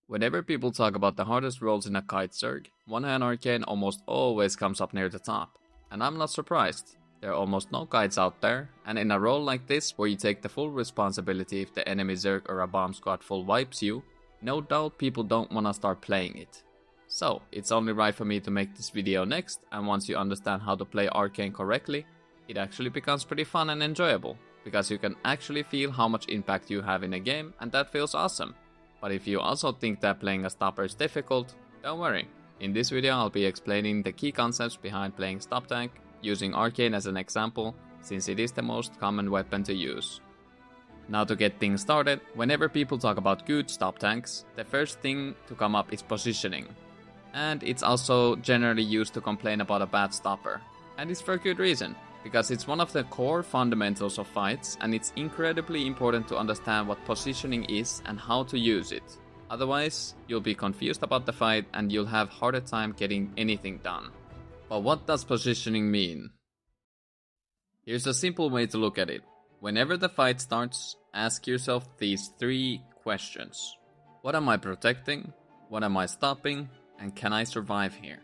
Whenever people talk about the hardest roles in a kite zerg, one-hand Arcane almost always comes up near the top. And I'm not surprised. There are almost no kites out there, and in a role like this where you take the full responsibility if the enemy zerg or a bomb squad full wipes you, no doubt people don't wanna start playing it. So, it's only right for me to make this video next, and once you understand how to play Arcane correctly, it actually becomes pretty fun and enjoyable, because you can actually feel how much impact you have in a game, and that feels awesome. But if you also think that playing a stopper is difficult, don't worry. In this video I'll be explaining the key concepts behind playing stop tank, using Arcane as an example, since it is the most common weapon to use. Now to get things started, whenever people talk about good stop tanks, the first thing to come up is positioning. And it's also generally used to complain about a bad stopper. And it's for good reason, because it's one of the core fundamentals of fights, and it's incredibly important to understand what positioning is and how to use it. Otherwise, you'll be confused about the fight and you'll have harder time getting anything done. But what does positioning mean? Here's a simple way to look at it. Whenever the fight starts, ask yourself these three questions. What am I protecting? What am I stopping? And can I survive here?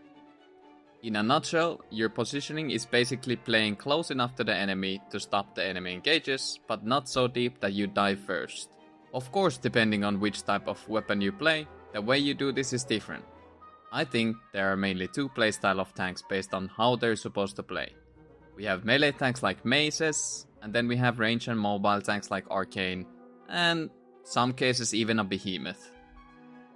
In a nutshell, your positioning is basically playing close enough to the enemy to stop the enemy engages, but not so deep that you die first. Of course, depending on which type of weapon you play, the way you do this is different. I think there are mainly two playstyle of tanks based on how they're supposed to play. We have melee tanks like mazes, and then we have range and mobile tanks like Arcane, and some cases even a behemoth.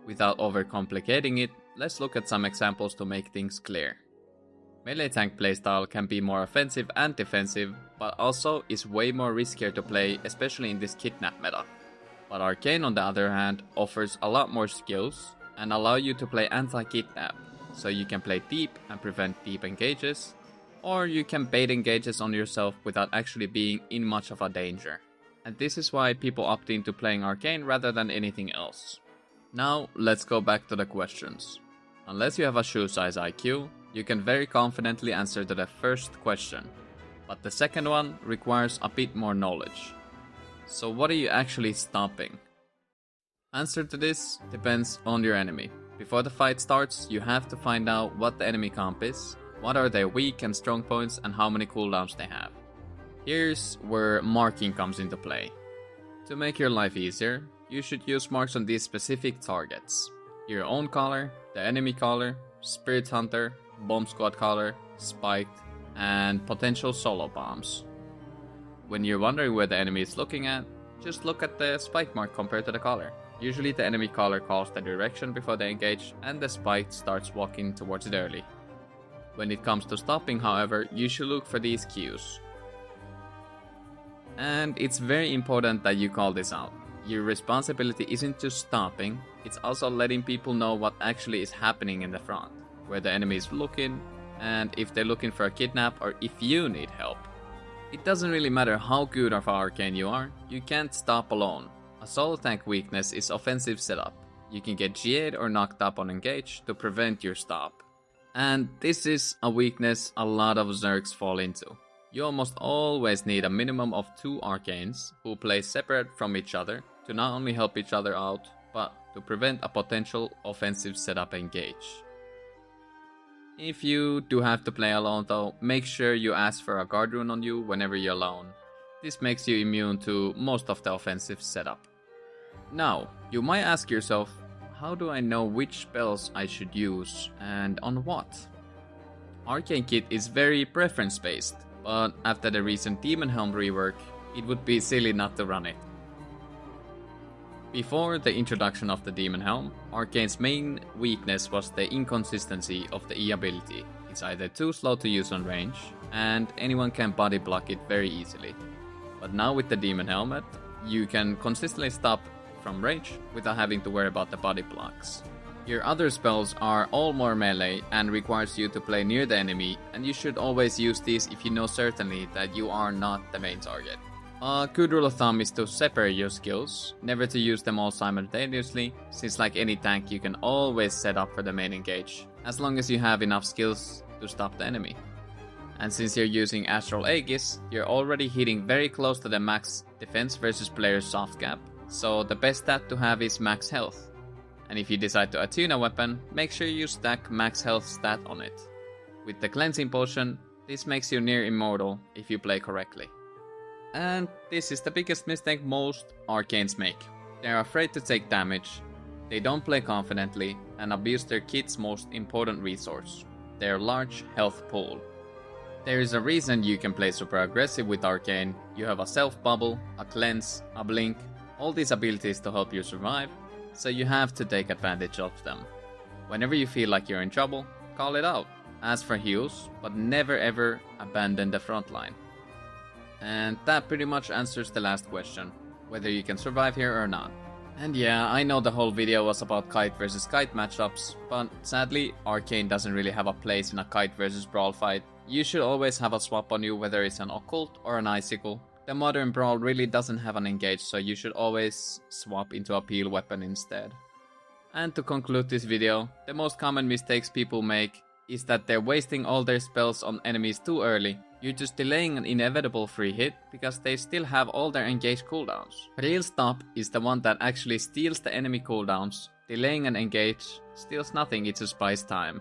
Without overcomplicating it, let's look at some examples to make things clear. Melee tank playstyle can be more offensive and defensive, but also is way more riskier to play, especially in this kidnap meta. But Arcane on the other hand offers a lot more skills and allow you to play anti-kidnap, so you can play deep and prevent deep engages, or you can bait engages on yourself without actually being in much of a danger. And this is why people opt into playing Arcane rather than anything else. Now let's go back to the questions. Unless you have a shoe size IQ, you can very confidently answer to the first question, but the second one requires a bit more knowledge. So what are you actually stopping? Answer to this depends on your enemy. Before the fight starts, you have to find out what the enemy comp is, what are their weak and strong points, and how many cooldowns they have. Here's where marking comes into play. To make your life easier, you should use marks on these specific targets. Your own color, the enemy color, spirit hunter, bomb squad color, spiked, and potential solo bombs. When you're wondering where the enemy is looking at, just look at the spike mark compared to the color. Usually the enemy color calls the direction before they engage, and the spike starts walking towards it early. When it comes to stopping, however, you should look for these cues. And it's very important that you call this out. Your responsibility isn't just stopping, it's also letting people know what actually is happening in the front, where the enemy is looking, and if they're looking for a kidnap or if you need help. It doesn't really matter how good of Arcane you are, you can't stop alone. A solo tank weakness is offensive setup. You can get GA'd or knocked up on engage to prevent your stop. And this is a weakness a lot of zergs fall into. You almost always need a minimum of 2 Arcanes who play separate from each other to not only help each other out, but to prevent a potential offensive setup engage. If you do have to play alone though, make sure you ask for a guard rune on you whenever you're alone. This makes you immune to most of the offensive setup. Now, you might ask yourself, how do I know which spells I should use and on what? Arcane Kit is very preference based, but after the recent Demon Helm rework, it would be silly not to run it. Before the introduction of the Demon Helm, Arcane's main weakness was the inconsistency of the E ability. It's either too slow to use on range, and anyone can body block it very easily. But now with the Demon Helmet, you can consistently stop from range without having to worry about the body blocks. Your other spells are all more melee and requires you to play near the enemy, and you should always use these if you know certainly that you are not the main target. A good rule of thumb is to separate your skills, never to use them all simultaneously, since like any tank you can always set up for the main engage, as long as you have enough skills to stop the enemy. And since you're using Astral Aegis, you're already hitting very close to the max defense versus player soft gap, so the best stat to have is max health. And if you decide to attune a weapon, make sure you stack max health stat on it. With the cleansing potion, this makes you near immortal if you play correctly. And this is the biggest mistake most arcanes make. They're afraid to take damage, they don't play confidently, and abuse their kit's most important resource, their large health pool. There is a reason you can play super aggressive with Arcane. You have a self bubble, a cleanse, a blink, all these abilities to help you survive, so you have to take advantage of them. Whenever you feel like you're in trouble, call it out. Ask for heals, but never ever abandon the front line. And that pretty much answers the last question, whether you can survive here or not. And yeah, I know the whole video was about kite versus kite matchups, but sadly, Arcane doesn't really have a place in a kite versus brawl fight. You should always have a swap on you, whether it's an occult or an icicle. The modern brawl really doesn't have an engage, so you should always swap into a peel weapon instead. And to conclude this video, the most common mistakes people make is that they're wasting all their spells on enemies too early. You're just delaying an inevitable free hit because they still have all their engage cooldowns. Real stop is the one that actually steals the enemy cooldowns. Delaying an engage steals nothing, it just buys time.